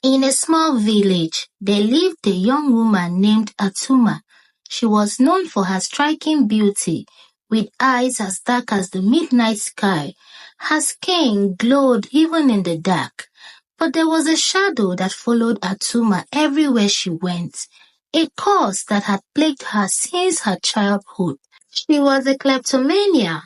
In a small village, there lived a young woman named Atuma. She was known for her striking beauty, with eyes as dark as the midnight sky. Her skin glowed even in the dark. But there was a shadow that followed Atuma everywhere she went, a curse that had plagued her since her childhood. She was a kleptomania.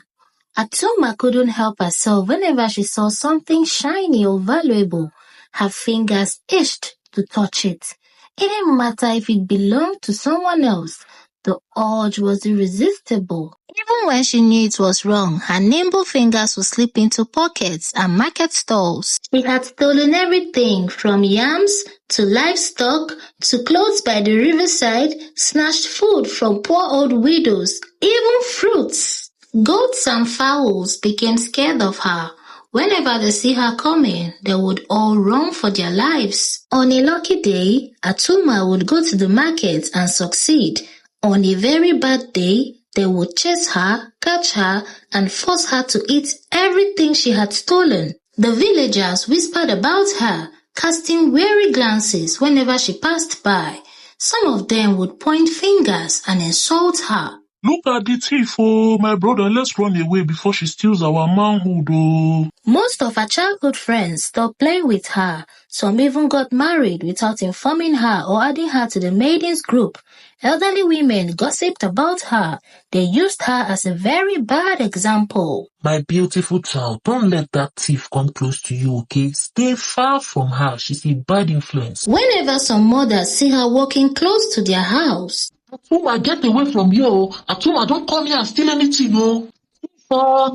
Atuma couldn't help herself whenever she saw something shiny or valuable. Her fingers itched to touch it. It didn't matter if it belonged to someone else. The urge was irresistible. Even when she knew it was wrong, her nimble fingers would slip into pockets and market stalls. She had stolen everything from yams to livestock to clothes by the riverside, snatched food from poor old widows, even fruits. Goats and fowls became scared of her. Whenever they see her coming, they would all run for their lives. On a lucky day, Atuma would go to the market and succeed. On a very bad day, they would chase her, catch her, and force her to eat everything she had stolen. The villagers whispered about her, casting wary glances whenever she passed by. Some of them would point fingers and insult her. Look at the thief, oh, my brother, let's run away before she steals our manhood, oh. Most of her childhood friends stopped playing with her. Some even got married without informing her or adding her to the maidens group. Elderly women gossiped about her. They used her as a very bad example. My beautiful child, don't let that thief come close to you, okay? Stay far from her. She's a bad influence. Whenever some mothers see her walking close to their house, Atuma, get away from here, oh. Atuma, don't come here and steal anything, oh.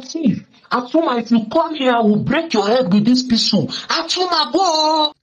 Thief. Atuma, if you come here, I will break your head with this pistol. Atuma, go!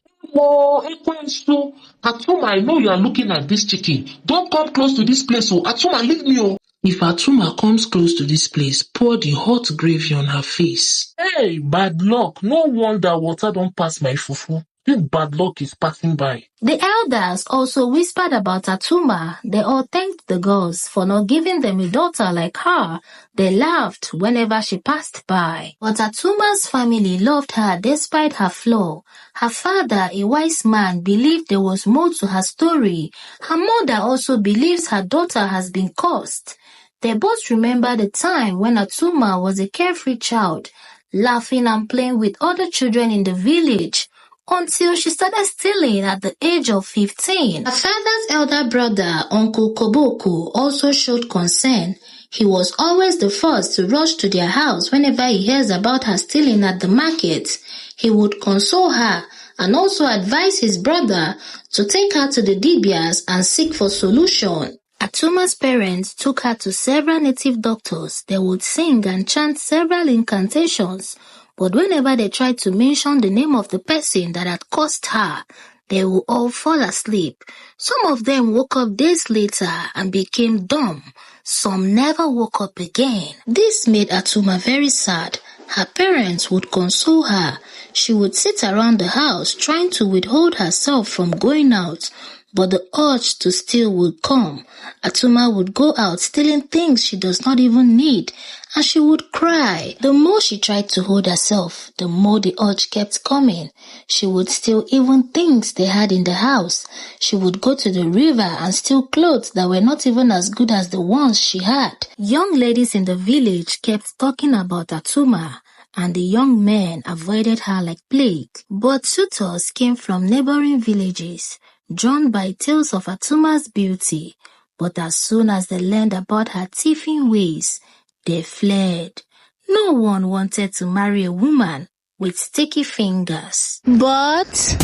Atuma, I know you are looking at this chicken. Don't come close to this place, oh. Atuma, leave me, oh. If Atuma comes close to this place, pour the hot gravy on her face. Hey, bad luck. No wonder water don't pass my fufu. This bad luck is passing by. The elders also whispered about Atuma. They all thanked the gods for not giving them a daughter like her. They laughed whenever she passed by. But Atuma's family loved her despite her flaw. Her father, a wise man, believed there was more to her story. Her mother also believes her daughter has been cursed. They both remember the time when Atuma was a carefree child, laughing and playing with other children in the village, until she started stealing at the age of 15. Her father's elder brother, Uncle Koboko, also showed concern. He was always the first to rush to their house whenever he hears about her stealing at the market. He would console her and also advise his brother to take her to the Dibias and seek for solution. Atuma's parents took her to several native doctors. They would sing and chant several incantations. But whenever they tried to mention the name of the person that had caused her, they would all fall asleep. Some of them woke up days later and became dumb. Some never woke up again. This made Atuma very sad. Her parents would console her. She would sit around the house trying to withhold herself from going out. But the urge to steal would come. Atuma would go out stealing things she does not even need, and she would cry. The more she tried to hold herself, the more the urge kept coming. She would steal even things they had in the house. She would go to the river and steal clothes that were not even as good as the ones she had. Young ladies in the village kept talking about Atuma, and the young men avoided her like plague. But suitors came from neighboring villages, drawn by tales of Atuma's beauty. But as soon as they learned about her thieving ways, they fled. No one wanted to marry a woman with sticky fingers. But